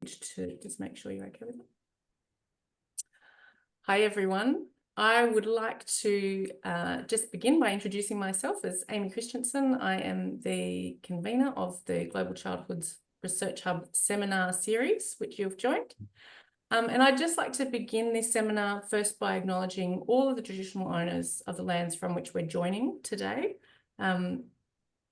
to just make sure you're okay with it. Hi, everyone. I would like to just begin by introducing myself as Amy Christensen. I am the convener of the Global Childhood's Research Hub seminar series, which you've joined. And I'd just like to begin this seminar first by acknowledging all of the traditional owners of the lands from which we're joining today.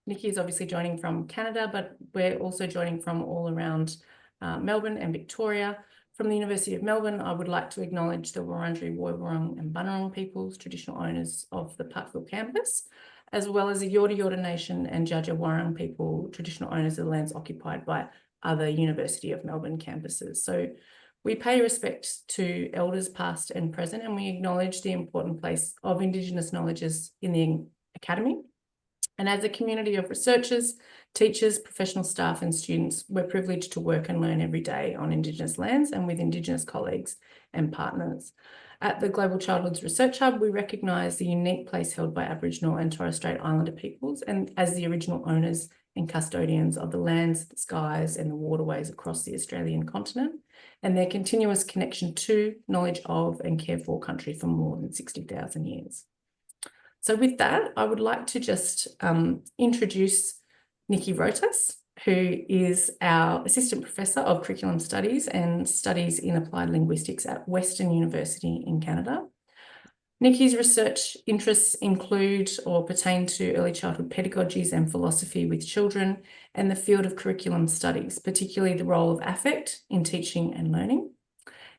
Nikki is obviously joining from Canada, but we're also joining from all around Melbourne and Victoria. From the University of Melbourne, I would like to acknowledge the Wurundjeri, Woiwurrung and Bunurong peoples, traditional owners of the Parkville campus, as well as the Yorta Yorta Nation and Dja Dja Wurrung people, traditional owners of the lands occupied by other University of Melbourne campuses. So we pay respect to elders past and present, and we acknowledge the important place of Indigenous knowledges in the academy. And as a community of researchers, teachers, professional staff and students, we're privileged to work and learn every day on Indigenous lands and with Indigenous colleagues and partners. At the Global Childhood's Research Hub, we recognise the unique place held by Aboriginal and Torres Strait Islander peoples and as the original owners and custodians of the lands, the skies and the waterways across the Australian continent, and their continuous connection to, knowledge of and care for country for more than 60,000 years. So with that, I would like to just introduce Nikki Rotas, who is our Assistant Professor of Curriculum Studies and Studies in Applied Linguistics at Western University in Canada. Nikki's research interests include or pertain to early childhood pedagogies and philosophy with children and the field of curriculum studies, particularly the role of affect in teaching and learning.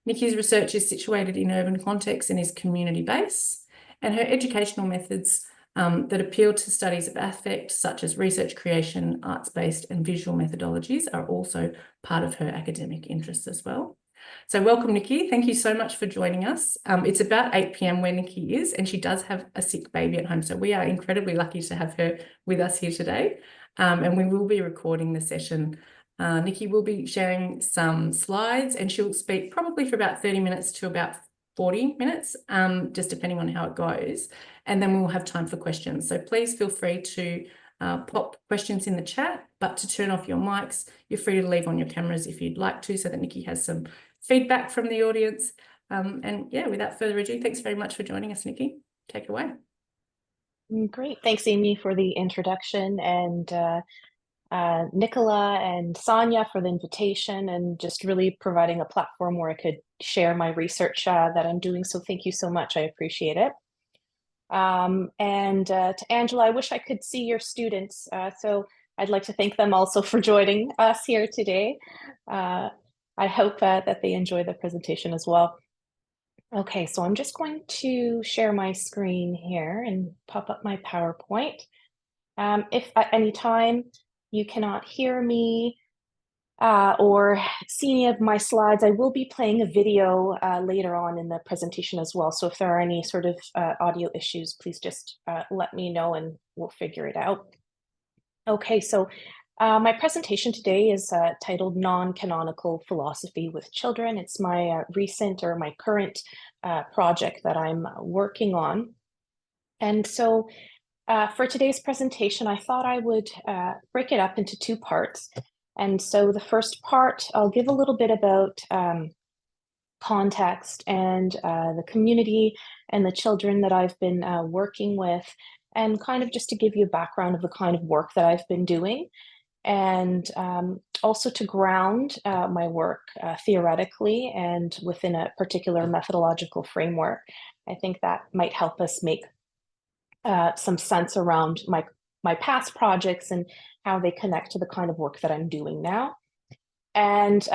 Nikki's research is situated in urban contexts and is community-based. And her educational methods that appeal to studies of affect, such as research creation, arts-based and visual methodologies, are also part of her academic interests as well. So welcome, Nikki. Thank you so much for joining us. It's about 8 p.m. where Nikki is, and she does have a sick baby at home. So we are incredibly lucky to have her with us here today. And we will be recording the session. Nikki will be sharing some slides and she'll speak probably for about 30 minutes to about 40 minutes, just depending on how it goes. And then we'll have time for questions. So please feel free to pop questions in the chat, but to turn off your mics, you're free to leave on your cameras if you'd like to, so that Nikki has some feedback from the audience. And yeah, without further ado, thanks very much for joining us, Nikki. Take it away. Great. Thanks, Amy, for the introduction, and Nicola and Sonia for the invitation, and just really providing a platform where I could share my research that I'm doing. So thank you so much. I appreciate it. And to Angela, I wish I could see your students. So I'd like to thank them also for joining us here today. I hope that they enjoy the presentation as well. Okay, so I'm just going to share my screen here and pop up my PowerPoint. If at any time you cannot hear me or see any of my slides, I will be playing a video later on in the presentation as well. So if there are any sort of audio issues, please just let me know and we'll figure it out. Okay, so my presentation today is titled Non-Canonical Philosophy with Children. It's my recent or my current project that I'm working on. And so for today's presentation, I thought I would break it up into two parts. And so the first part, I'll give a little bit about context and the community and the children that I've been working with, and kind of just to give you a background of the kind of work that I've been doing, and also to ground my work theoretically and within a particular methodological framework. I think that might help us make some sense around my past projects and how they connect to the kind of work that I'm doing now. And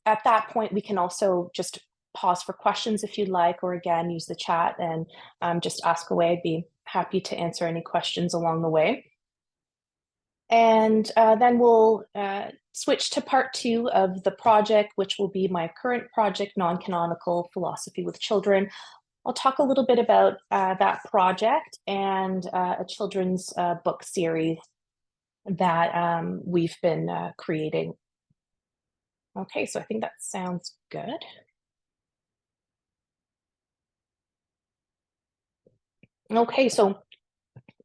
at that point, we can also just pause for questions if you'd like, or again, use the chat and just ask away. I'd be happy to answer any questions along the way. And then we'll switch to part two of the project, which will be my current project, Non-Canonical Philosophy with Children. I'll talk a little bit about that project and a children's book series that we've been creating. Okay, so I think that sounds good. Okay, so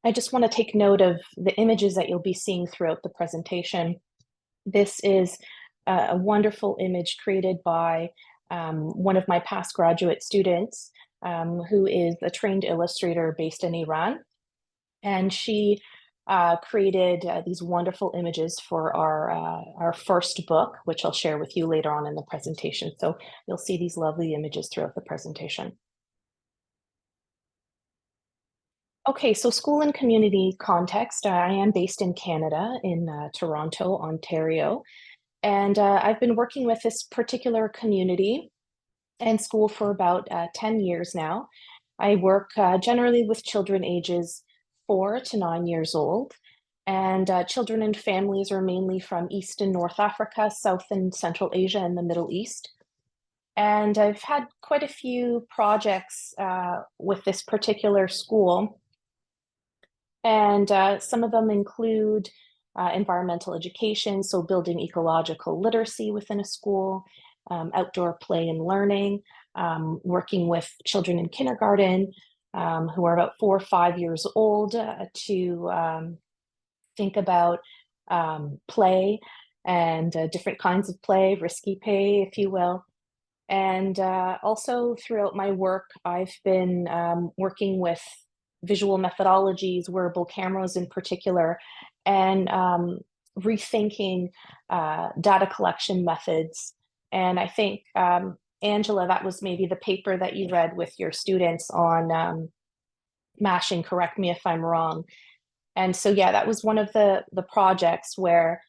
I just want to take note of the images that you'll be seeing throughout the presentation. This is a wonderful image created by one of my past graduate students, who is a trained illustrator based in Iran. And she created these wonderful images for our first book, which I'll share with you later on in the presentation. So you'll see these lovely images throughout the presentation. Okay, so school and community context. I am based in Canada, in Toronto, Ontario. And I've been working with this particular community and school for about 10 years now. I work generally with children ages 4 to 9 years old. And children and families are mainly from East and North Africa, South and Central Asia, and the Middle East. And I've had quite a few projects with this particular school. And some of them include environmental education, so building ecological literacy within a school, outdoor play and learning, working with children in kindergarten who are about 4 or 5 years old to think about play and different kinds of play, risky play, if you will. And also throughout my work, I've been working with visual methodologies, wearable cameras in particular, and rethinking data collection methods. And I think, Angela, that was maybe the paper that you read with your students on mashing, correct me if I'm wrong. And so, yeah, that was one of the projects where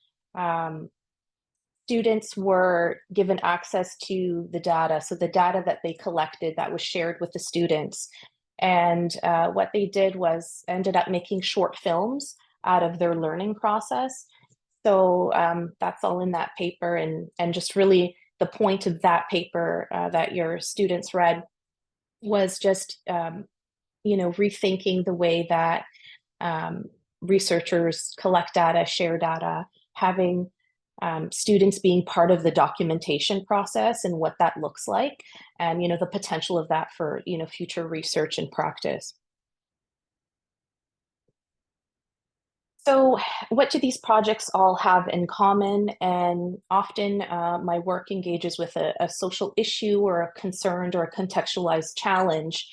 students were given access to the data. So the data that they collected that was shared with the students. And what they did was ended up making short films out of their learning process. So that's all in that paper. And just really the point of that paper that your students read was just, rethinking the way that researchers collect data, share data, having students being part of the documentation process and what that looks like, and the potential of that for future research and practice. So what do these projects all have in common? And often my work engages with a social issue or a concerned or a contextualized challenge.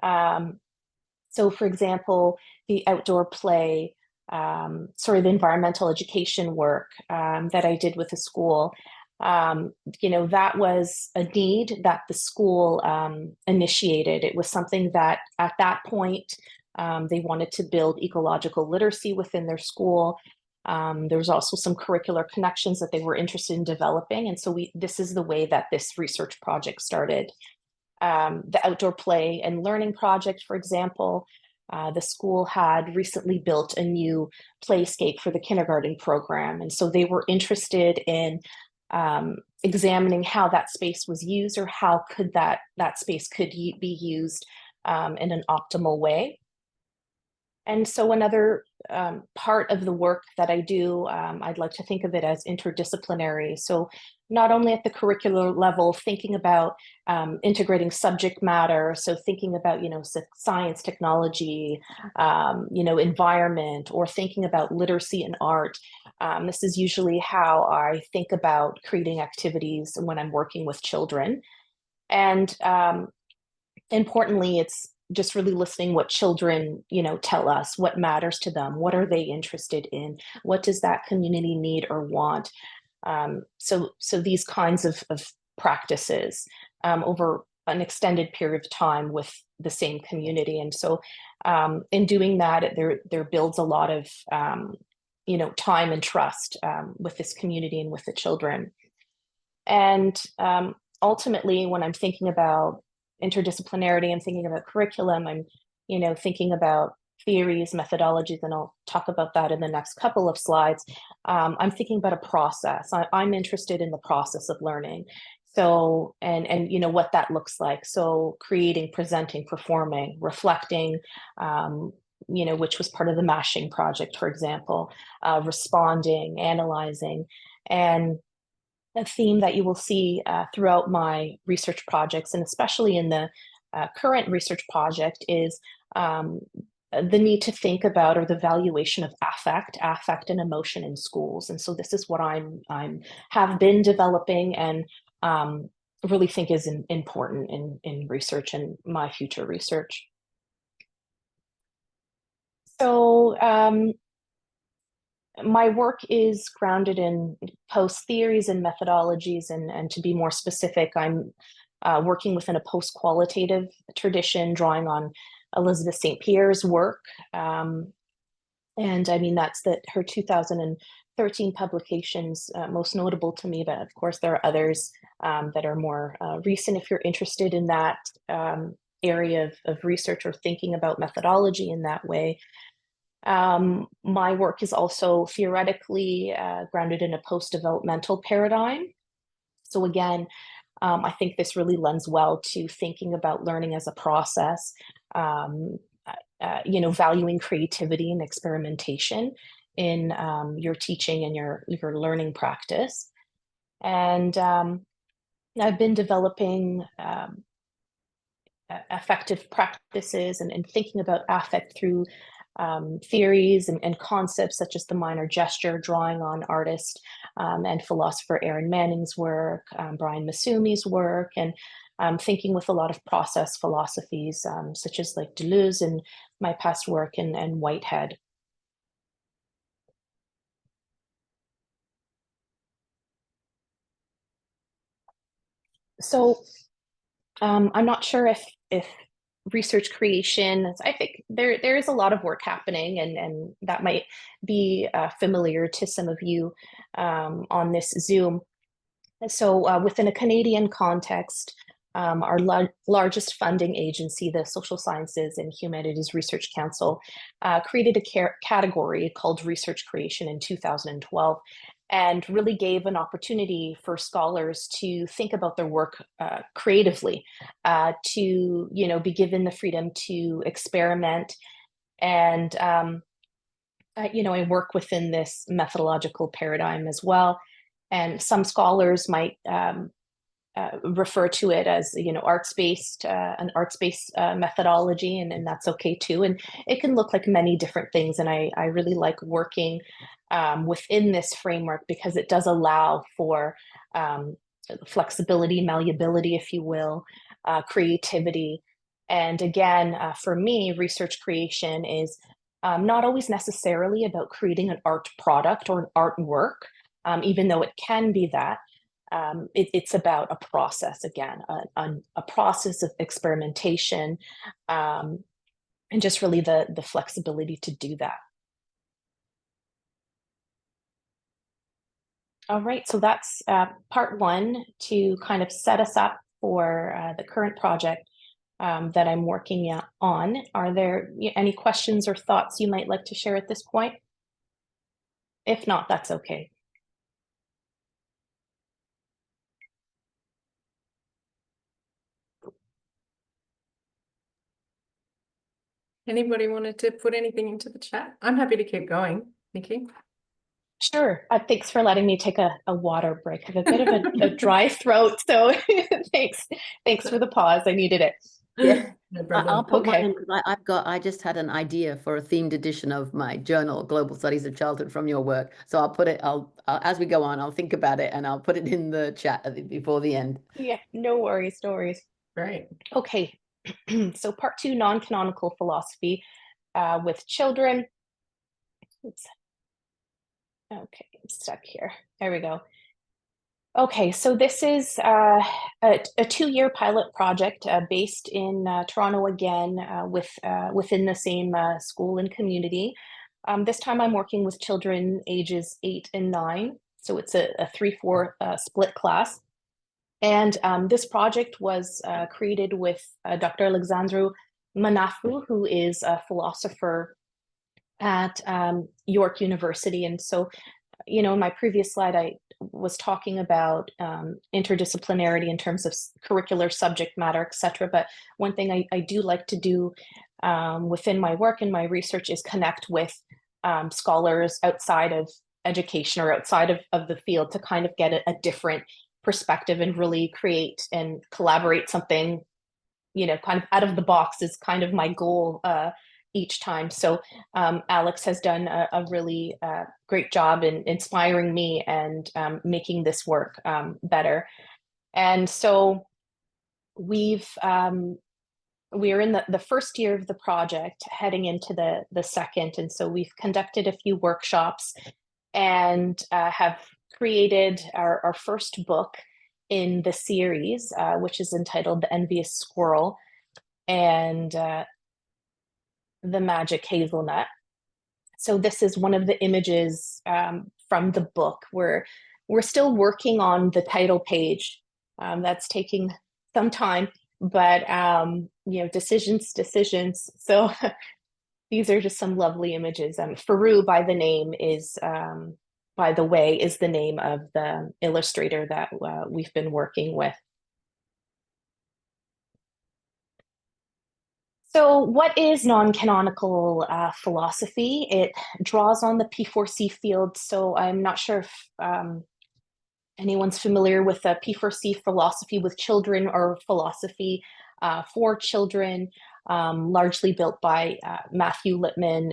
So for example, the outdoor play, the environmental education work that I did with the school, that was a need that the school initiated. It was something that at that point, they wanted to build ecological literacy within their school. There was also some curricular connections that they were interested in developing. And so this is the way that this research project started. The outdoor play and learning project, for example, the school had recently built a new playscape for the kindergarten program. And so they were interested in examining how that space was used, or how could that space could be used in an optimal way. And so another part of the work that I do, I'd like to think of it as interdisciplinary. So not only at the curricular level, thinking about integrating subject matter, so thinking about, science, technology, environment, or thinking about literacy and art. This is usually how I think about creating activities when I'm working with children. And importantly, it's just really listening what children, tell us, what matters to them, what are they interested in, what does that community need or want. So these kinds of practices over an extended period of time with the same community. And so in doing that, there builds a lot of, time and trust with this community and with the children. And ultimately, when I'm thinking about interdisciplinarity, I'm thinking about curriculum, I'm, thinking about theories, methodologies, and I'll talk about that in the next couple of slides. I'm thinking about a process. I'm interested in the process of learning. So, and what that looks like. So creating, presenting, performing, reflecting, which was part of the mashing project, for example, responding, analyzing. And a theme that you will see throughout my research projects, and especially in the current research project, is the need to think about, or the valuation of affect and emotion in schools. And so this is what I'm have been developing, and really think is important in research and my future research. So my work is grounded in post theories and methodologies, and to be more specific, I'm working within a post-qualitative tradition, drawing on Elizabeth St. Pierre's work. And I mean, that's her 2013 publications, most notable to me, but of course there are others that are more recent if you're interested in that area of research or thinking about methodology in that way. My work is also theoretically grounded in a post-developmental paradigm. So again, I think this really lends well to thinking about learning as a process, valuing creativity and experimentation in your teaching and your learning practice. And I've been developing effective practices and thinking about affect through theories and concepts such as the minor gesture, drawing on artist and philosopher Aaron Manning's work, Brian Masumi's work, and thinking with a lot of process philosophies such as like Deleuze and my past work, and Whitehead. So I'm not sure if research creation, I think there is a lot of work happening, and that might be familiar to some of you on this Zoom. So within a Canadian context, our largest funding agency, the Social Sciences and Humanities Research Council, created a category called Research Creation in 2012, and really gave an opportunity for scholars to think about their work creatively, to be given the freedom to experiment, and I work within this methodological paradigm as well. And some scholars might refer to it as an arts-based methodology, and that's okay too. And it can look like many different things. And I really like working within this framework because it does allow for flexibility, malleability, if you will, creativity. And again, for me, research creation is not always necessarily about creating an art product or an artwork, even though it can be that. It's about a process, again, a process of experimentation, and just really the flexibility to do that. All right, so that's part one to kind of set us up for the current project that I'm working on. Are there any questions or thoughts you might like to share at this point? If not, that's okay. Anybody wanted to put anything into the chat? I'm happy to keep going, Nikki. Sure. Thanks for letting me take a water break. I have a bit of a dry throat, so thanks for the pause. I needed it. Yeah, No problem. I'll put mine Okay. in because I just had an idea for a themed edition of my journal, Global Studies of Childhood, from your work. So I'll put it, I'll as we go on, I'll think about it and I'll put it in the chat before the end. Yeah, no worries, no worries. Great. Okay. So part two, non-canonical philosophy with children. Oops. Okay, I'm stuck here. There we go. Okay, so this is a 2-year pilot project based in Toronto again, within the same school and community. This time I'm working with children ages 8 and 9, so it's a 3-4 split class. And this project was created with Dr. Alexandru Manafu, who is a philosopher at York University. And so, in my previous slide, I was talking about interdisciplinarity in terms of curricular subject matter, et cetera. But one thing I do like to do within my work and my research is connect with scholars outside of education or outside of the field to kind of get a different perspective and really create and collaborate something, kind of out of the box is kind of my goal each time. So Alex has done a really great job in inspiring me and making this work better. And so we're in the first year of the project, heading into the second. And so we've conducted a few workshops and have created our first book in the series, which is entitled The Envious Squirrel and the Magic Hazelnut. So this is one of the images from the book. We're still working on the title page. That's taking some time, but decisions. So these are just some lovely images. Faru, by the way, is the name of the illustrator that we've been working with. So what is non-canonical philosophy? It draws on the P4C field. So I'm not sure if anyone's familiar with P4C philosophy with children or philosophy for children, largely built by Matthew Lipman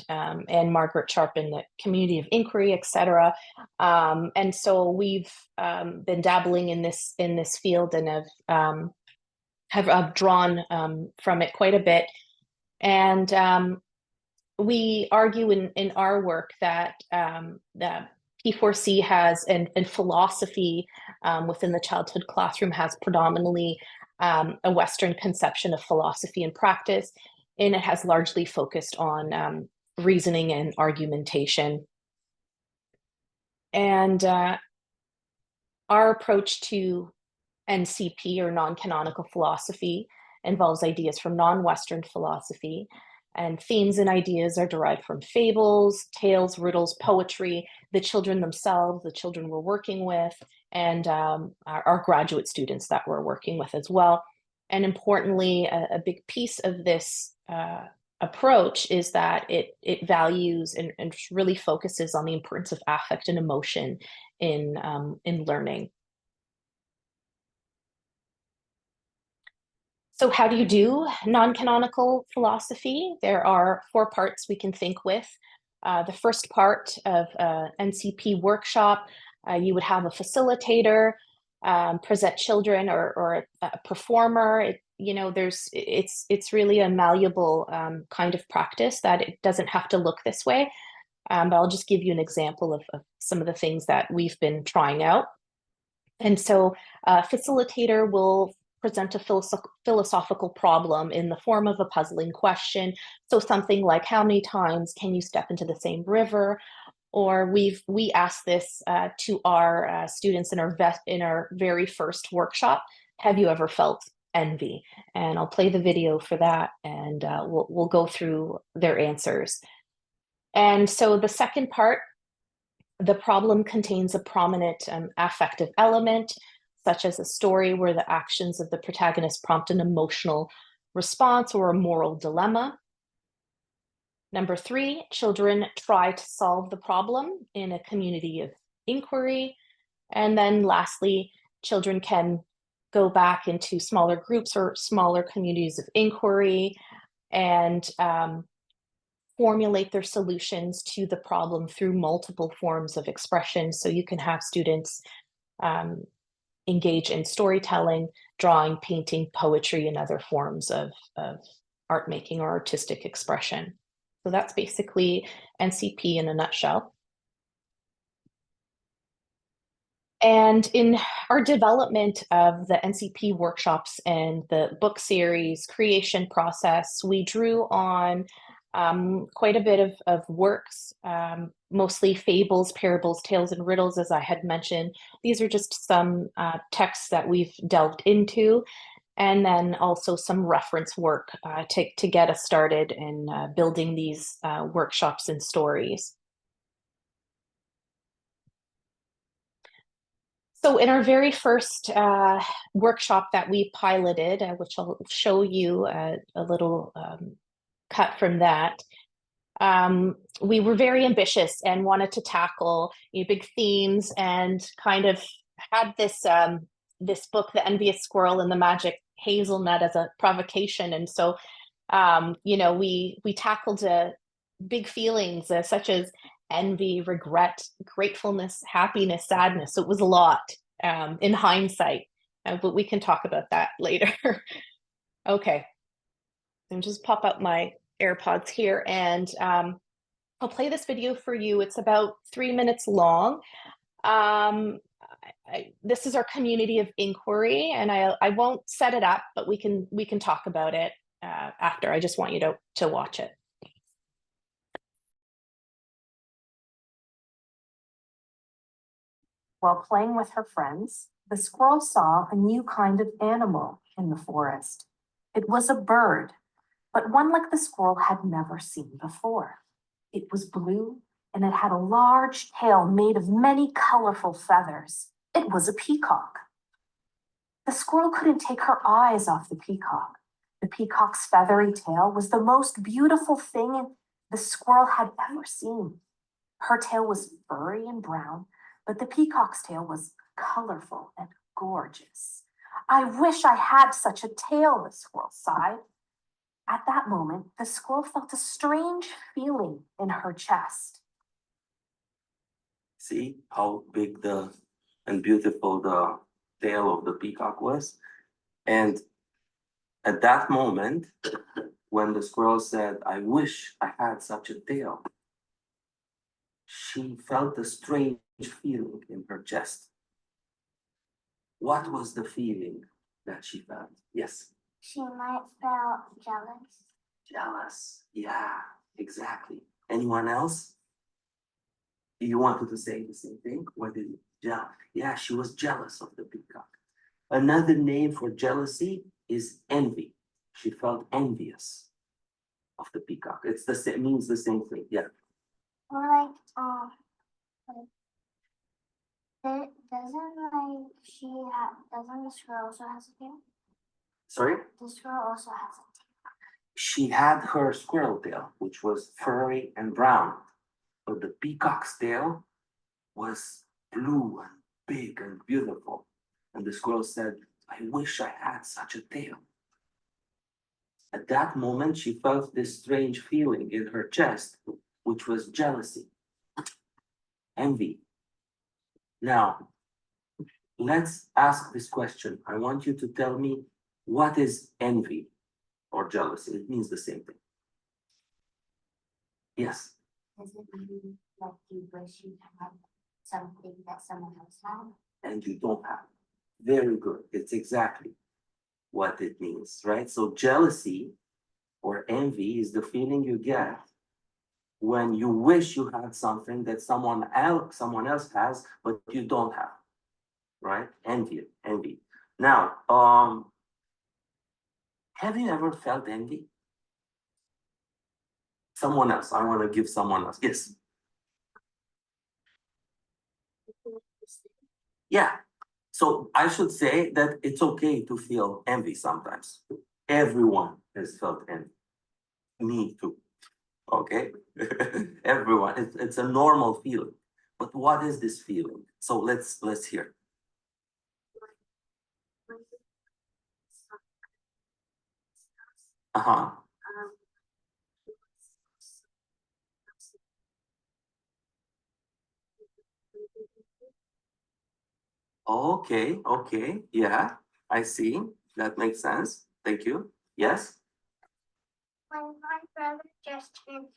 and Margaret Sharp in the Community of Inquiry, etc. And so we've been dabbling in this field and have drawn from it quite a bit. And we argue in our work that P4C has, and philosophy within the childhood classroom has predominantly a Western conception of philosophy and practice, and it has largely focused on reasoning and argumentation. And our approach to NCP, or non-canonical philosophy, involves ideas from non-Western philosophy, and themes and ideas are derived from fables, tales, riddles, poetry, the children themselves, the children we're working with, and our graduate students that we're working with as well. And importantly, a big piece of this approach is that it values and really focuses on the importance of affect and emotion in learning. So how do you do non-canonical philosophy? There are 4 parts we can think with. The first part of NCP workshop, you would have a facilitator, present children, or a performer. It's really a malleable kind of practice that it doesn't have to look this way. But I'll just give you an example of some of the things that we've been trying out. And so a facilitator will present a philosophical problem in the form of a puzzling question. So something like, how many times can you step into the same river? Or we asked this to our students in our very first workshop. Have you ever felt envy? And I'll play the video for that, and we'll go through their answers. And so the second part, the problem contains a prominent affective element, such as a story where the actions of the protagonist prompt an emotional response or a moral dilemma. Number 3, children try to solve the problem in a community of inquiry. And then lastly, children can go back into smaller groups or smaller communities of inquiry and formulate their solutions to the problem through multiple forms of expression. So you can have students engage in storytelling, drawing, painting, poetry, and other forms of art making or artistic expression. So that's basically NCP in a nutshell. And in our development of the NCP workshops and the book series creation process, we drew on quite a bit of works, mostly fables, parables, tales, and riddles, as I had mentioned. These are just some texts that we've delved into, and then also some reference work to get us started in building these workshops and stories. So in our very first workshop that we piloted, which I'll show you a little cut from that, we were very ambitious and wanted to tackle big themes, and kind of had this this book, The Envious Squirrel and the Magic Hazelnut, as a provocation. And so You know, we tackled big feelings such as envy, regret, gratefulness, happiness, sadness. So it was a lot in hindsight, but we can talk about that later. Okay, and just pop up my AirPods here, and I'll play this video for you. It's about 3 minutes long. This is our community of inquiry, and I won't set it up, but we can talk about it after. I just want you to watch it. While playing with her friends, the squirrel saw a new kind of animal in the forest. It was a bird, but one like the squirrel had never seen before. It was blue, and it had a large tail made of many colorful feathers. It was a peacock. The squirrel couldn't take her eyes off the peacock. The peacock's feathery tail was the most beautiful thing the squirrel had ever seen. Her tail was furry and brown, but the peacock's tail was colorful and gorgeous. I wish I had such a tail, the squirrel sighed. At that moment, the squirrel felt a strange feeling in her chest. See how big and beautiful the tail of the peacock was? And at that moment, when the squirrel said, I wish I had such a tail, she felt a strange feeling in her chest. What was the feeling that she felt? Yes? She might feel jealous. Jealous. Yeah, exactly. Anyone else? You wanted to say the same thing? What did you? Yeah, she was jealous of the peacock. Another name for jealousy is envy. She felt envious of the peacock. It's the same, means the same thing. Yeah. Or like doesn't the squirrel also has a tail? Sorry? The squirrel also has a tail. She had her squirrel tail, which was furry and brown, but the peacock's tail was blue and big and beautiful. And the squirrel said, I wish I had such a tail. At that moment, she felt this strange feeling in her chest, which was jealousy, envy. Now, let's ask this question. I want you to tell me, what is envy or jealousy? It means the same thing. Yes. Does it mean like you wish you had something that someone else had? And you don't have. Very good. It's exactly what it means, right? So jealousy or envy is the feeling you get when you wish you had something that someone else has, but you don't have, right? Envy. Now, have you ever felt envy? Someone else. I want to give someone else. Yes. Yeah. So I should say that it's okay to feel envy sometimes. Everyone has felt envy. Me too. Okay? Everyone. It's a normal feeling. But what is this feeling? So let's hear. Uh-huh. Okay. Yeah, I see. That makes sense. Thank you. Yes? When my brother just turned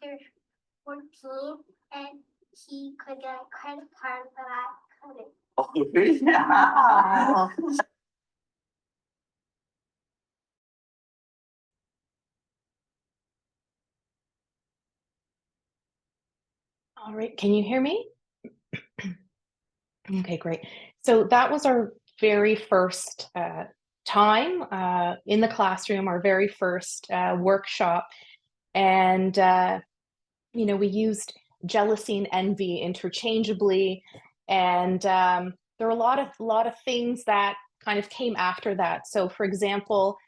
14 and he could get a credit card, but I couldn't. Okay. All right, can you hear me? Okay, great. So that was our very first time in the classroom, our very first workshop. And, you know, we used jealousy and envy interchangeably. And there were a lot of things that kind of came after that. So for example,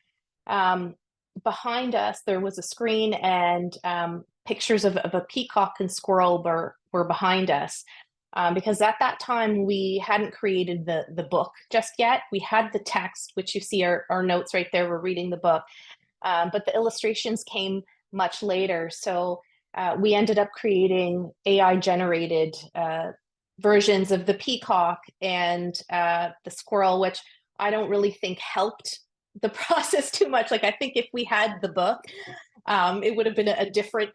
behind us, there was a screen and pictures of a peacock and squirrel were behind us. Because at that time, we hadn't created the book just yet. We had the text, which you see our notes right there. We're reading the book. but the illustrations came much later. So we ended up creating AI-generated versions of the peacock and the squirrel, which I don't really think helped the process too much. Like, I think if we had the book, it would have been a different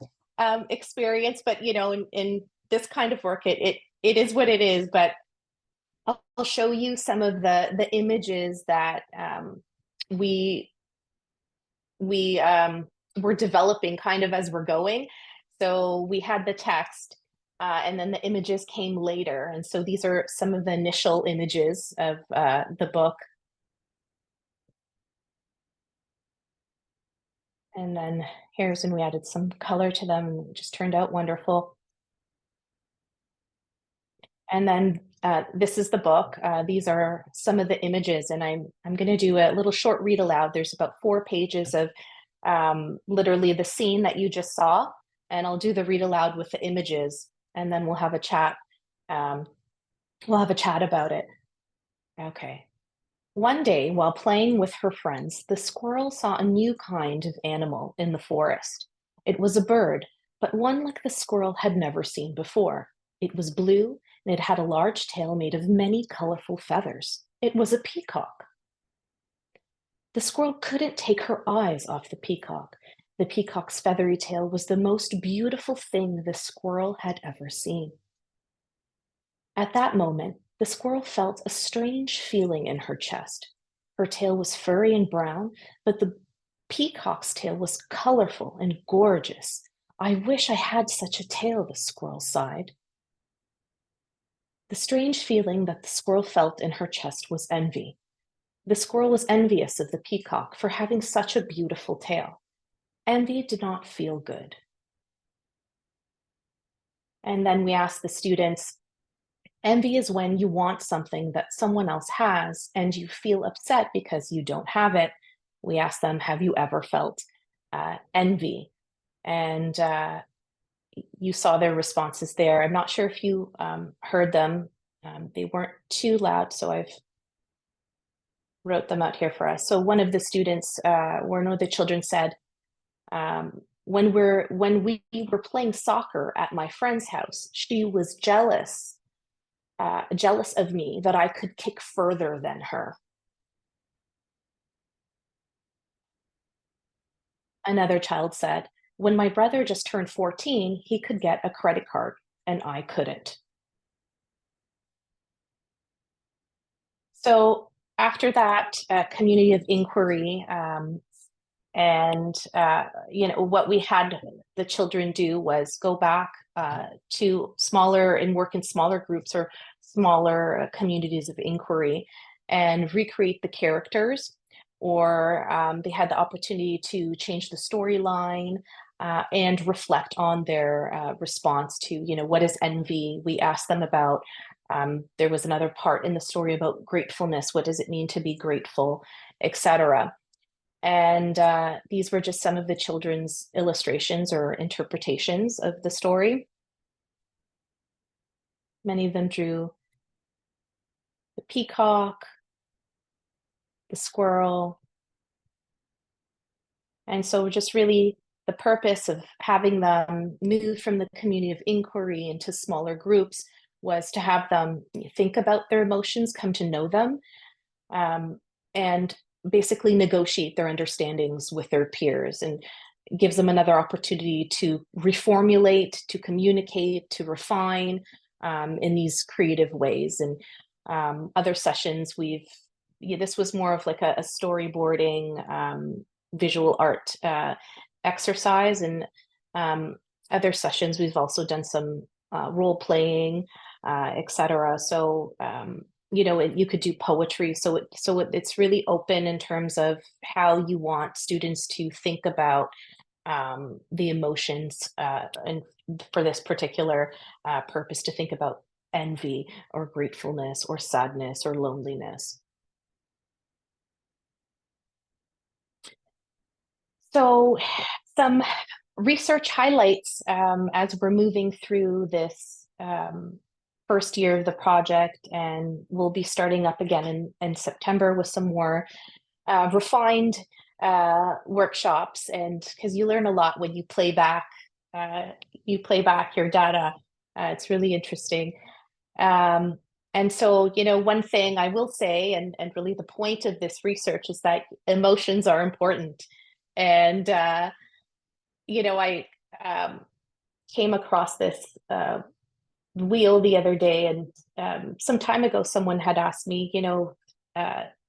experience. But you know, in this kind of work, it is what it is. But I'll show you some of the images that we were developing kind of as we're going. So we had the text, and then the images came later. And so these are some of the initial images of the book. And then here's when we added some color to them, and it just turned out wonderful. And then this is the book. These are some of the images, and I'm going to do a little short read aloud. There's about 4 pages of literally the scene that you just saw, and I'll do the read aloud with the images, and then we'll have a chat. We'll have a chat about it. Okay. One day, while playing with her friends, the squirrel saw a new kind of animal in the forest. It was a bird, but one like the squirrel had never seen before. It was blue, and it had a large tail made of many colorful feathers. It was a peacock. The squirrel couldn't take her eyes off the peacock. The peacock's feathery tail was the most beautiful thing the squirrel had ever seen. At that moment, the squirrel felt a strange feeling in her chest. Her tail was furry and brown, but the peacock's tail was colorful and gorgeous. I wish I had such a tail, the squirrel sighed. The strange feeling that the squirrel felt in her chest was envy. The squirrel was envious of the peacock for having such a beautiful tail. Envy did not feel good. And then we asked the students, envy is when you want something that someone else has and you feel upset because you don't have it. We asked them, have you ever felt envy? And you saw their responses there. I'm not sure if you heard them. They weren't too loud, so I've wrote them out here for us. So one of the students, one of the children said, when we were playing soccer at my friend's house, she was jealous of me that I could kick further than her. Another child said, when my brother just turned 14, he could get a credit card and I couldn't. So after that community of inquiry, and you know, what we had the children do was go back to smaller and work in smaller groups or smaller communities of inquiry and recreate the characters, or they had the opportunity to change the storyline and reflect on their response to, you know, what is envy? We asked them about, there was another part in the story about gratefulness. What does it mean to be grateful, etc. And these were just some of the children's illustrations or interpretations of the story. Many of them drew the peacock, the squirrel. And so just really the purpose of having them move from the community of inquiry into smaller groups was to have them think about their emotions, come to know them, and basically negotiate their understandings with their peers, and gives them another opportunity to reformulate, to communicate, to refine in these creative ways. And other sessions this was more of like a storyboarding visual art exercise, and other sessions we've also done some role playing, etc. So you know, you could do poetry. So it's really open in terms of how you want students to think about the emotions, and for this particular purpose, to think about envy or gratefulness or sadness or loneliness. So some research highlights as we're moving through this first year of the project, and we'll be starting up again in September with some more refined workshops, and because you learn a lot when you play back your data. It's really interesting. And so, one thing I will say, and really the point of this research is that emotions are important. And, I came across this wheel the other day, and some time ago, someone had asked me,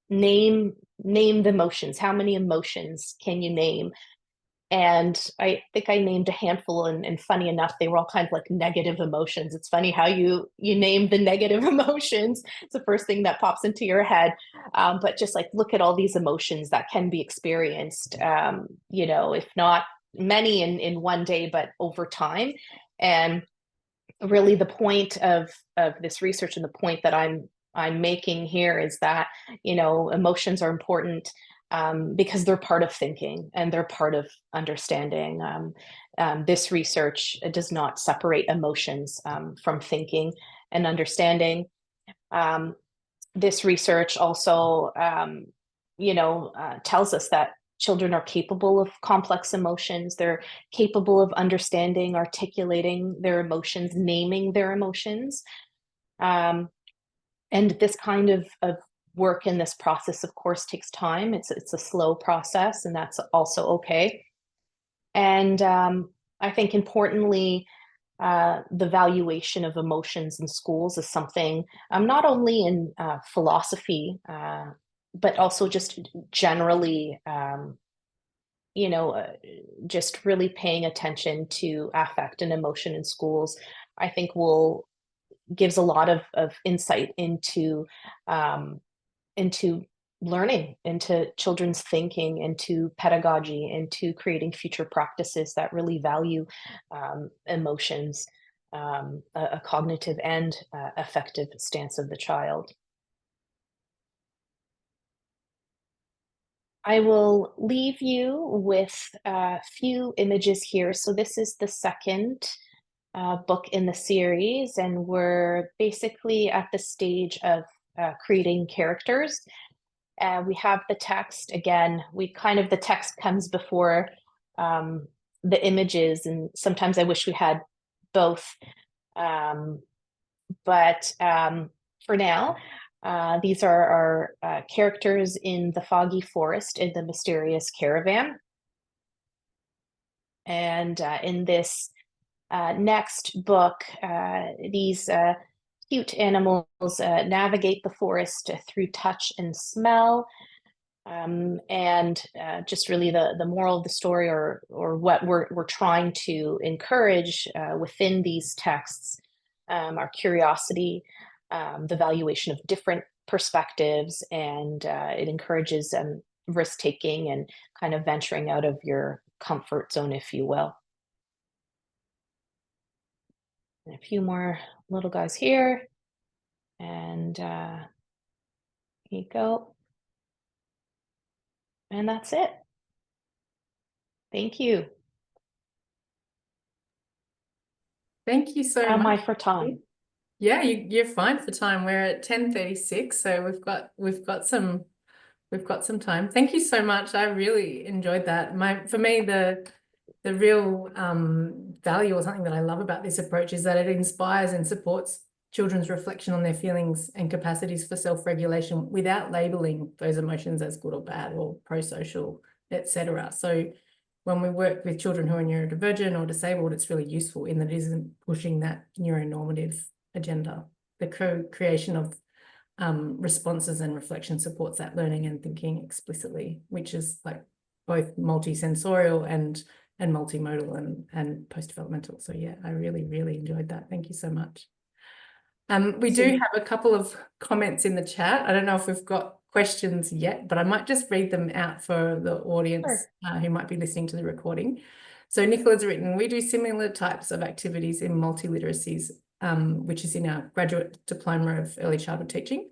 name the emotions. How many emotions can you name? And I think I named a handful, and funny enough, they were all kind of like negative emotions. It's funny how you name the negative emotions. It's the first thing that pops into your head. But just like look at all these emotions that can be experienced, if not many in one day, but over time. And really the point of this research, and the point that I'm making here, is that emotions are important, because they're part of thinking and they're part of understanding. This research does not separate emotions from thinking and understanding. This research also tells us that children are capable of complex emotions. They're capable of understanding, articulating their emotions, naming their emotions. And this kind of work in this process, of course, takes time. It's a slow process, and that's also okay. And I think importantly, the valuation of emotions in schools is something not only in philosophy, but also just generally, just really paying attention to affect and emotion in schools, I think gives a lot of insight into learning, into children's thinking, into pedagogy, into creating future practices that really value emotions, a cognitive and affective stance of the child. I will leave you with a few images here. So this is the second book in the series, and we're basically at the stage of creating characters. We have the text. Again, the text comes before the images, and sometimes I wish we had both. But for now, these are our characters in the foggy forest in the mysterious caravan. And in this next book, these cute animals navigate the forest through touch and smell. And just really the moral of the story, or what we're trying to encourage within these texts, our curiosity, the valuation of different perspectives, and it encourages risk-taking and kind of venturing out of your comfort zone, if you will. And a few more little guys here, and here you go. And that's it. Thank you. Thank you so How am I much. for time? Yeah, you're fine for time. We're at 10:36, so we've got some time. Thank you so much. I really enjoyed that. For me, the real value, or something that I love about this approach, is that it inspires and supports children's reflection on their feelings and capacities for self-regulation without labeling those emotions as good or bad or pro-social, etc. So when we work with children who are neurodivergent or disabled, it's really useful in that it isn't pushing that neuronormative agenda. The co-creation of responses and reflection supports that learning and thinking explicitly, which is like both multisensorial and multimodal and post-developmental. So yeah, I really, really enjoyed that. Thank you so much. We do have a couple of comments in the chat. I don't know if we've got questions yet, but I might just read them out for the audience who might be listening to the recording. So Nicola's written, we do similar types of activities in multiliteracies, which is in our graduate diploma of early childhood teaching,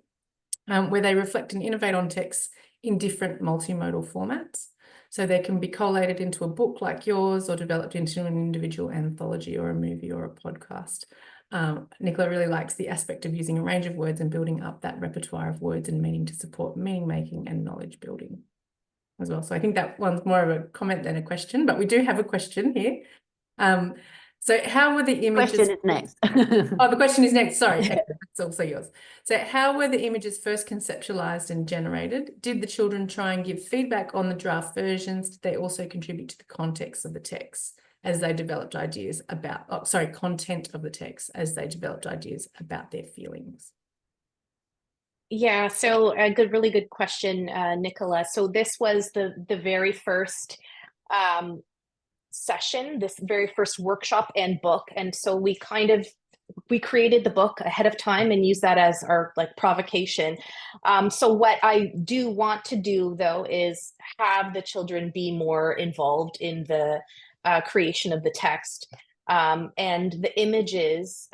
where they reflect and innovate on texts in different multimodal formats. So they can be collated into a book like yours, or developed into an individual anthology or a movie or a podcast. Nicola really likes the aspect of using a range of words and building up that repertoire of words and meaning to support meaning making and knowledge building. as well. So I think that one's more of a comment than a question, but we do have a question here. So how were the images? Question is next. Oh, the question is next. Sorry, it's also yours. So how were the images first conceptualized and generated? Did the children try and give feedback on the draft versions? Did they also contribute to the context of the text as they developed ideas about, content of the text as they developed ideas about their feelings? Yeah, so a really good question, Nicola. So this was the very first session, this very first workshop and book. And so we created the book ahead of time and used that as our like provocation. So what I do want to do though is have the children be more involved in the creation of the text. And the images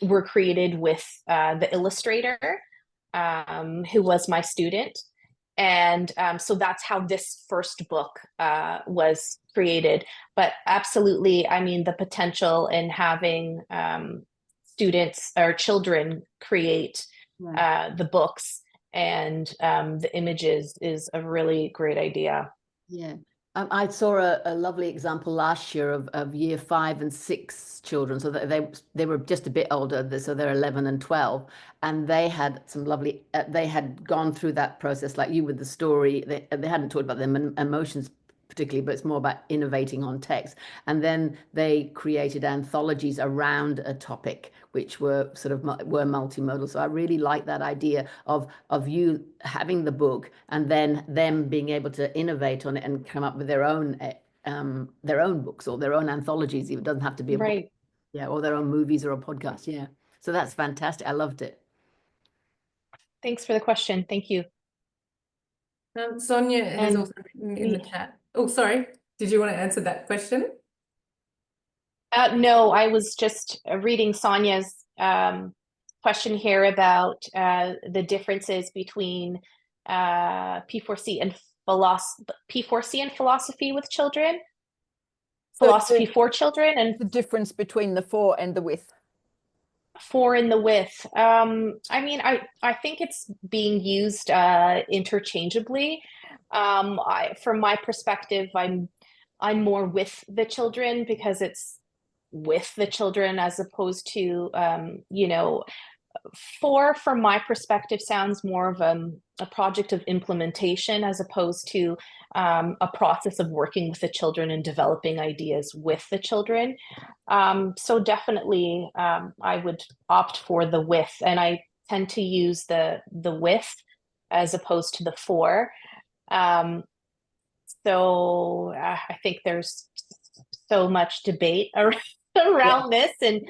were created with the illustrator, who was my student. And so that's how this first book was created. But absolutely, I mean, the potential in having students or children create the books and the images is a really great idea. Yeah. I saw a lovely example last year of year 5 and 6 children. So they were just a bit older, so they're 11 and 12, and they had some lovely. They had gone through that process like you with the story. They hadn't talked about their emotions particularly, but it's more about innovating on text. And then they created anthologies around a topic, which were multimodal. So I really like that idea of you having the book and then them being able to innovate on it and come up with their own books or their own anthologies. It doesn't have to be a book, or their own movies or a podcast. Yeah, so that's fantastic. I loved it. Thanks for the question. Thank you. Sonia has also written in the chat. Oh, sorry. Did you want to answer that question? No, I was just reading Sonia's question here about the differences between P4C and philosophy with children. Philosophy for children and the difference between the for and the with. For and the with. I mean, I think it's being used interchangeably. From my perspective, I'm more with the children because it's with the children as opposed to for, from my perspective, sounds more of a project of implementation as opposed to a process of working with the children and developing ideas with the children. So definitely I would opt for the with, and I tend to use the with as opposed to the for. So I think there's so much debate around this, and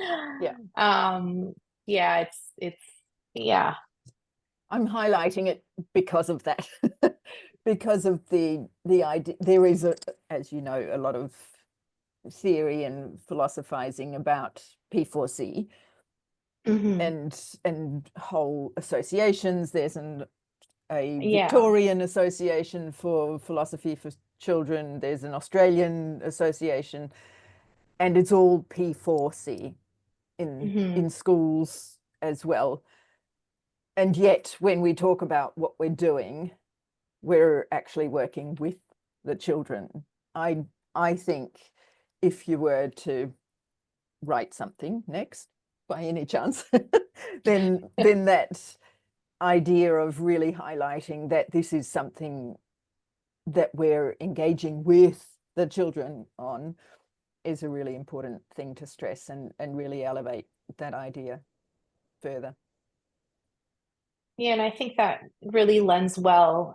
it's I'm highlighting it because of that. Because of the idea. There is, as you know, a lot of theory and philosophizing about P4C and whole associations. There's a Victorian association for philosophy for children. There's an Australian association, and it's all P4C in schools as well. And yet, when we talk about what we're doing, we're actually working with the children. I think if you were to write something next, by any chance, then that idea of really highlighting that this is something that we're engaging with the children on is a really important thing to stress and really elevate that idea further. Yeah, and I think that really lends well.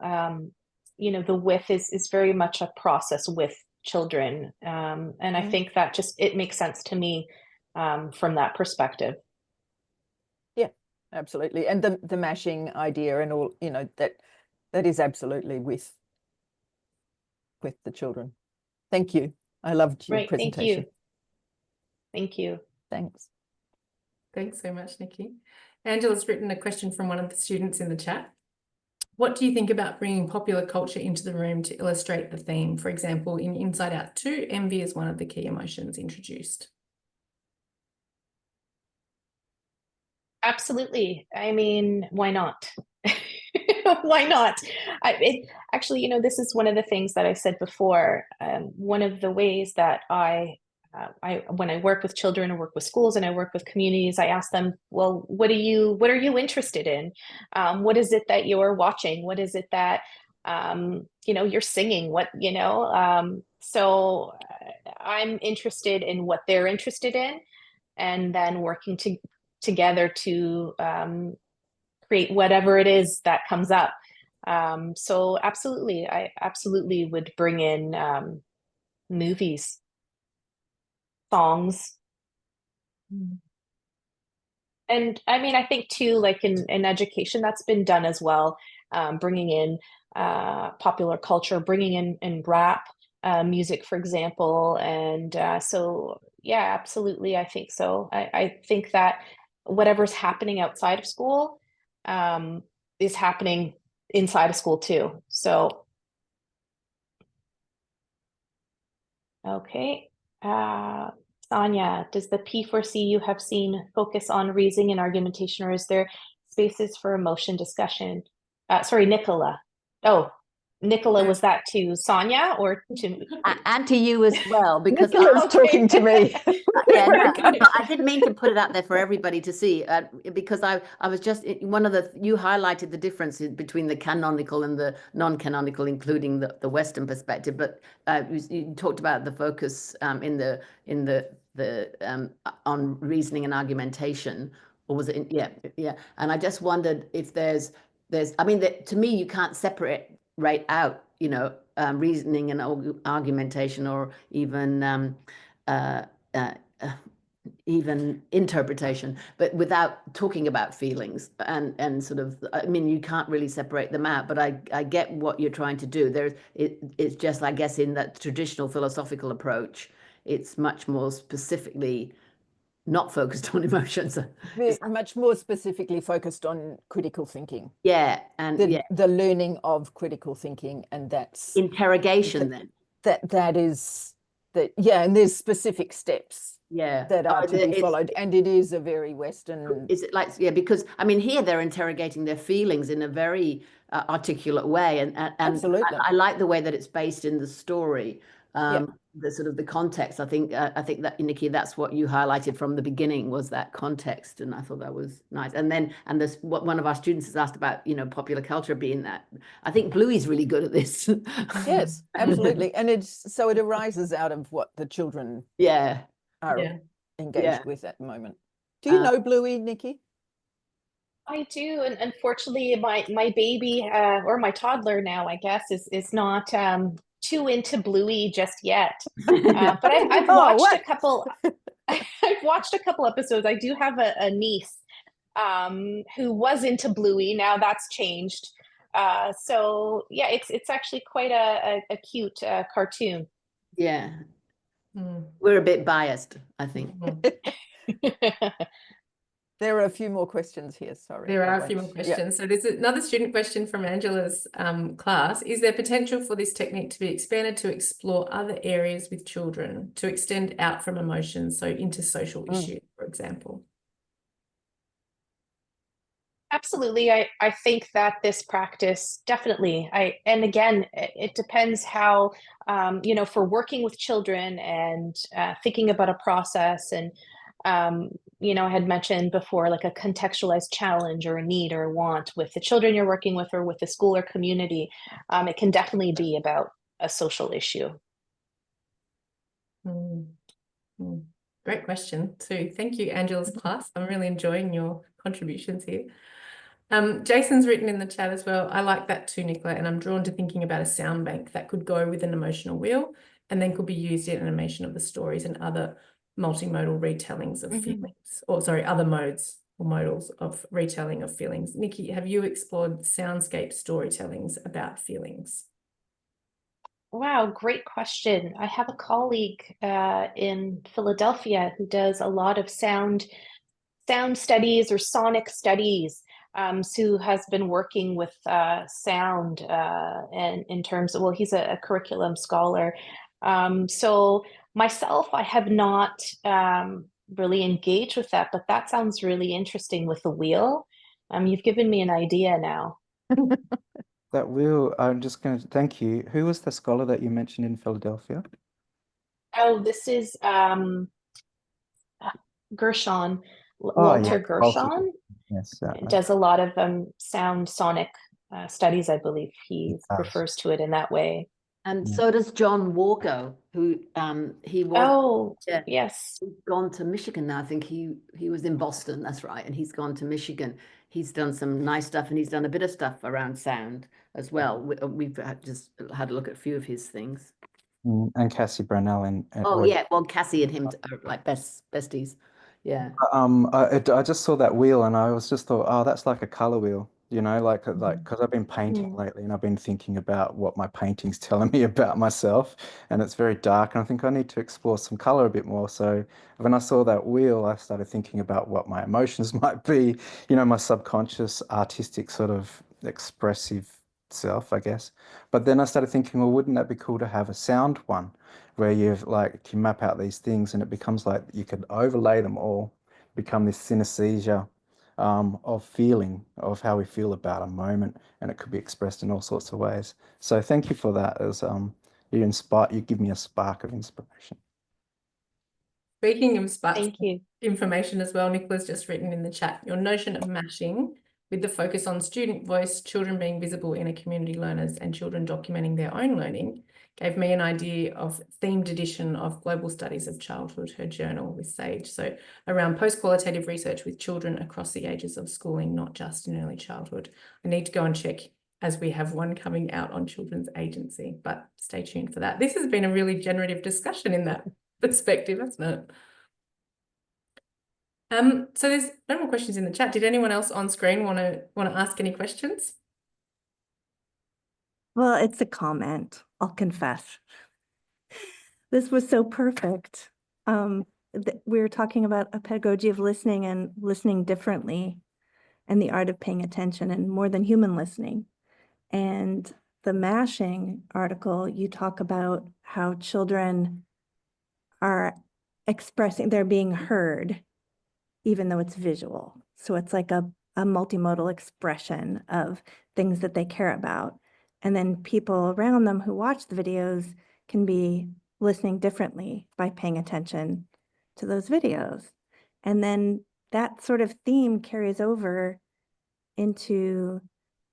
The with is very much a process with children. And I think that it makes sense to me from that perspective. Yeah, absolutely. And the mashing idea and all, that is absolutely with the children. Thank you. I loved your presentation. Thank you. Thanks. Thanks so much, Nikki. Angela's written a question from one of the students in the chat. What do you think about bringing popular culture into the room to illustrate the theme? For example, in Inside Out 2, envy is one of the key emotions introduced. Absolutely. I mean, why not? Why not? Actually, this is one of the things that I said before. One of the ways that when I work with children, I work with schools, and I work with communities, I ask them, well, what are you interested in? What is it that you're watching? What is it that you're singing? So I'm interested in what they're interested in, and then working together to create whatever it is that comes up. So absolutely, I absolutely would bring in movies, songs. And I mean, I think too, like in education, that's been done as well, bringing in popular culture, bringing in rap music, for example. And so, yeah, absolutely, I think so. I think that whatever's happening outside of school is happening inside of school too. So, okay. Sonia, does the P4C you have seen focus on reasoning and argumentation, or is there spaces for emotion discussion? Sorry, Nicola. Oh, Nicola, was that to Sonia or to and to you as well? Because Nicola's talking to me. yeah, no, I didn't mean to put it out there for everybody to see, because I was just you highlighted the difference between the canonical and the non-canonical, including the Western perspective. But you talked about the focus in the on reasoning and argumentation, or was it? Yeah. And I just wondered if there's I mean, to me, you can't separate out, reasoning and argumentation, or even even interpretation, but without talking about feelings and sort of, I mean, you can't really separate them out, but I get what you're trying to do. It's just, I guess, in that traditional philosophical approach, it's much more specifically not focused on emotions. Much more specifically focused on critical thinking. Yeah, and the learning of critical thinking, and that's interrogation. That is that. Yeah, and there's specific steps. Yeah, that are to be followed, and it is a very Western. Is it like because I mean here they're interrogating their feelings in a very articulate way, and absolutely, I like the way that it's based in the story. The sort of the context. I think that, Nikki, that's what you highlighted from the beginning, was that context, and I thought that was nice. And then this, what one of our students has asked about, popular culture being that. I think Bluey's really good at this. Yes, absolutely, and it arises out of what the children are engaged with at the moment. Do you know Bluey, Nikki? I do, and unfortunately, my baby or my toddler now, I guess, is not too into Bluey just yet. But I've watched a couple. I've watched a couple episodes. I do have a niece who was into Bluey. Now that's changed. So yeah, it's actually quite a cute cartoon. Yeah. We're a bit biased, I think. There are a few more questions here, sorry. There are a few more questions. So there's another student question from Angela's class. Is there potential for this technique to be expanded to explore other areas with children, to extend out from emotions, so into social issues, for example? Absolutely. I think that this practice, definitely. And again, it depends how, for working with children and thinking about a process, and, I had mentioned before, like a contextualized challenge or a need or a want with the children you're working with, or with the school or community. It can definitely be about a social issue. Great question too. Thank you, Angela's class. I'm really enjoying your contributions here. Jason's written in the chat as well. I like that too, Nicola, and I'm drawn to thinking about a sound bank that could go with an emotional wheel and then could be used in animation of the stories and other multimodal retellings of feelings, or sorry, other modes or modals of retelling of feelings. Nikki, have you explored soundscape storytellings about feelings? Wow, great question. I have a colleague in Philadelphia who does a lot of sound studies or sonic studies. Who has been working with sound and in terms of, well, he's a curriculum scholar. So myself, I have not really engaged with that, but that sounds really interesting with the wheel. You've given me an idea now. That wheel, I'm just going to thank you. Who was the scholar that you mentioned in Philadelphia? Oh, this is Gershon, Oh, yeah. Walter Gershon. Yes, Does a lot of sound sonic studies, I believe. He refers to it in that way. And so does John Walker, who he was. Oh, yes. He's gone to Michigan now. I think he was in Boston, that's right, and he's gone to Michigan. He's done some nice stuff, and he's done a bit of stuff around sound as well. We've just had a look at a few of his things. And Cassie Brownell and yeah, well, Cassie and him are like besties. Yeah. I just saw that wheel and I was just thought, oh, that's like a color wheel, you know, like because I've been painting lately and I've been thinking about what my painting's telling me about myself, and it's very dark, and I think I need to explore some color a bit more. So when I saw that wheel, I started thinking about what my emotions might be, you know, my subconscious artistic sort of expressive self, I guess. But then I started thinking, well, wouldn't that be cool to have a sound one, where you've like you map out these things and it becomes like you could overlay them all, become this synesthesia of feeling, of how we feel about a moment, and it could be expressed in all sorts of ways. So thank you for that. As you give me a spark of inspiration. Speaking of sparks Thank you. information as well, Nicola's just written in the chat, your notion of mashing with the focus on student voice, children being visible inner community learners, and children documenting their own learning gave me an idea of themed edition of Global Studies of Childhood, her journal with Sage. So around post-qualitative research with children across the ages of schooling, not just in early childhood. I need to go and check, as we have one coming out on children's agency, but stay tuned for that. This has been a really generative discussion in that perspective, hasn't it? So there's no more questions in the chat. Did anyone else on screen want to ask any questions? Well, it's a comment, I'll confess. This was so perfect. We were talking about a pedagogy of listening and listening differently, and the art of paying attention, and more than human listening. And the mashing article, you talk about how children are expressing, they're being heard, even though it's visual. So it's like a multimodal expression of things that they care about. And then people around them who watch the videos can be listening differently by paying attention to those videos. And then that sort of theme carries over into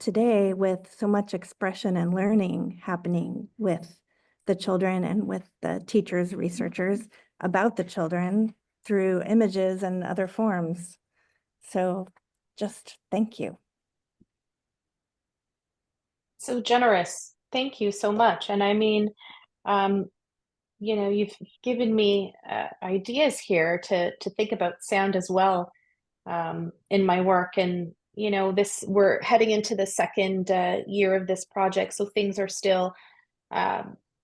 today with so much expression and learning happening with the children and with the teachers, researchers about the children through images and other forms. So just thank you. So generous. Thank you so much. And I mean, you know, you've given me ideas here to think about sound as well in my work. And, you know, we're heading into the second year of this project, so things are still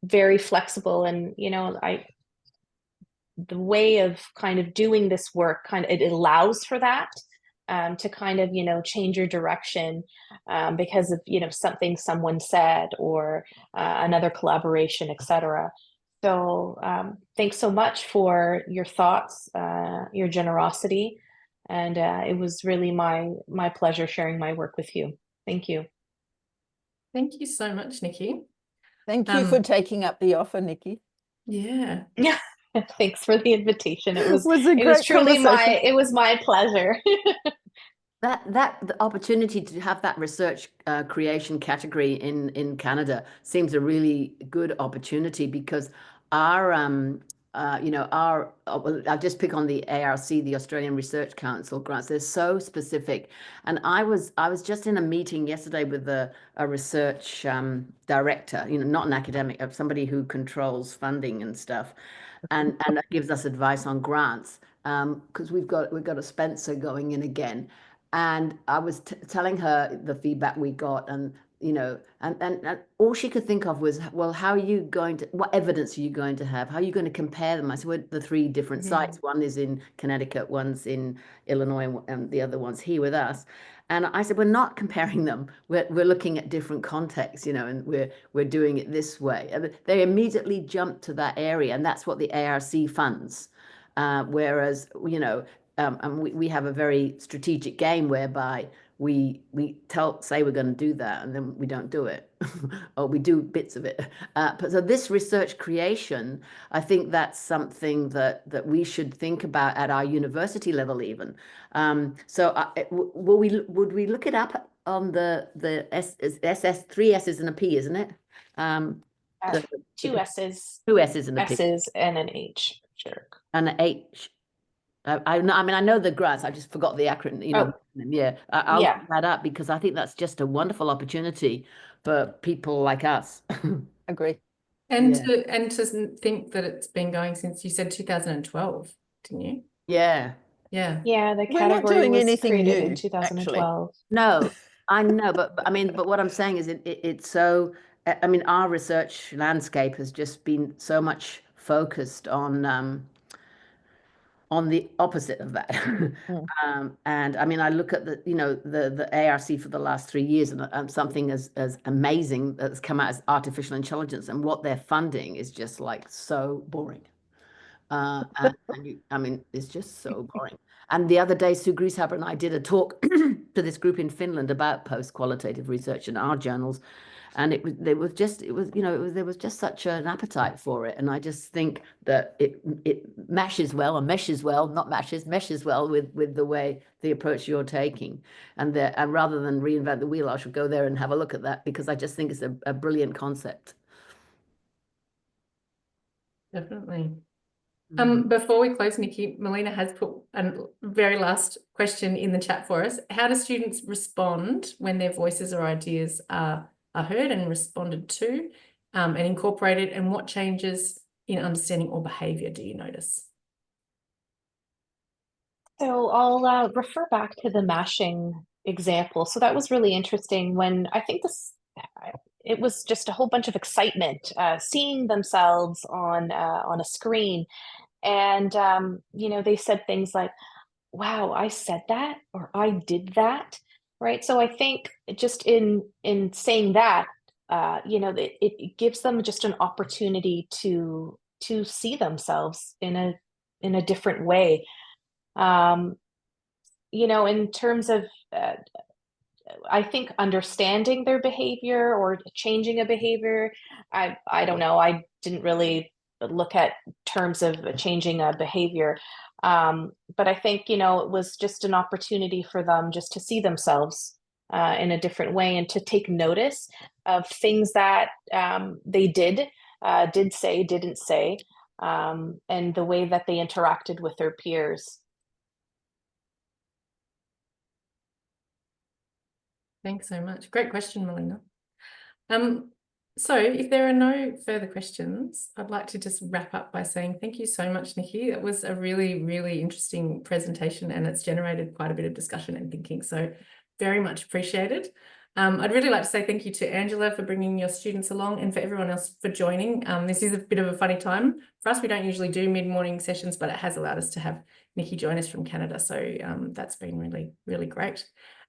very flexible. And, you know, the way of kind of doing this work it allows for that. To kind of, you know, change your direction because of, you know, something someone said or another collaboration, etc. So thanks so much for your thoughts, your generosity, and it was really my pleasure sharing my work with you. Thank you. Thank you so much, Nikki. Thank you for taking up the offer, Nikki. Yeah. Thanks for the invitation. It was truly my pleasure. The opportunity to have that research creation category in Canada seems a really good opportunity, because our I'll just pick on the ARC, the Australian Research Council grants. They're so specific. And I was just in a meeting yesterday with a research director, you know, not an academic, somebody who controls funding and stuff, and gives us advice on grants, because we've got a Spencer going in again. And I was telling her the feedback we got, and you know, and all she could think of was, well, what evidence are you going to have? How are you going to compare them? I said, well, the three different sites. One is in Connecticut, one's in Illinois, and the other one's here with us. And I said, we're not comparing them. We're looking at different contexts, you know, and we're doing it this way. And they immediately jumped to that area, and that's what the ARC funds. Whereas, you know, and we have a very strategic game whereby we say we're going to do that, and then we don't do it, or we do bits of it. But so this research creation, I think that's something that we should think about at our university level even. Would we look it up on the SS, 3 S's and a P, isn't it? 2 S's, 2 S's and a P. S's and an H, sure. And an H. I mean, I know the grants. I just forgot the acronym. You know, yeah. I'll look that up, because I think that's just a wonderful opportunity for people like us. Agree. And to think that it's been going since, you said 2012, didn't you? Yeah. Yeah. Yeah, the We're not category doing was anything created new, in 2012. No, I know, but I mean, but what I'm saying is it's so, I mean, our research landscape has just been so much focused on the opposite of that. And I mean, I look at the ARC for the last 3 years, and something as amazing that's come out as artificial intelligence, and what they're funding is just like so boring. I mean, it's just so boring. And the other day, Sue Grieshaber and I did a talk to this group in Finland about post-qualitative research in our journals, and there was just such an appetite for it. And I just think that it meshes well with the approach you're taking. And rather than reinvent the wheel, I should go there and have a look at that, because I just think it's a brilliant concept. Definitely. Before we close, Nikki, Melina has put a very last question in the chat for us. How do students respond when their voices or ideas are heard and responded to and incorporated, and what changes in understanding or behaviour do you notice? So I'll refer back to the mashing example. So that was really interesting when I think it was just a whole bunch of excitement, seeing themselves on a screen. And, they said things like, wow, I said that, or I did that, right? So I think just in saying that, it gives them just an opportunity to see themselves in a different way. In terms of, I think understanding their behavior or changing a behavior, I don't know. I didn't really look at terms of changing a behavior. But I think, it was just an opportunity for them just to see themselves in a different way, and to take notice of things that they did say, didn't say, and the way that they interacted with their peers. Thanks so much. Great question, Melina. So if there are no further questions, I'd like to just wrap up by saying thank you so much, Nikki. It was a really, really interesting presentation, and it's generated quite a bit of discussion and thinking. So very much appreciated. I'd really like to say thank you to Angela for bringing your students along, and for everyone else for joining. This is a bit of a funny time for us. We don't usually do mid-morning sessions, but it has allowed us to have Nikki join us from Canada. So that's been really, really great.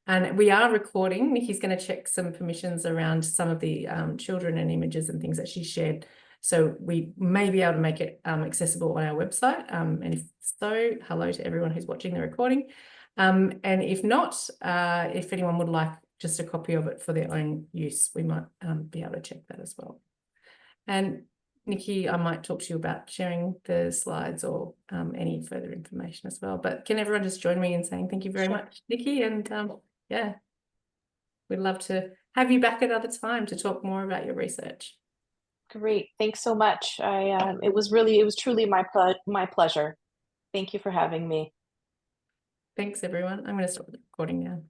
And we are recording. Nikki's going to check some permissions around some of the children and images and things that she shared. So we may be able to make it accessible on our website. And if so, hello to everyone who's watching the recording. And if not, if anyone would like just a copy of it for their own use, we might be able to check that as well. And Nikki, I might talk to you about sharing the slides or any further information as well. But can everyone just join me in saying thank you very much, Nikki? And yeah, we'd love to have you back another time to talk more about your research. Great, thanks so much. It was truly my pleasure. Thank you for having me. Thanks, everyone. I'm going to stop the recording now.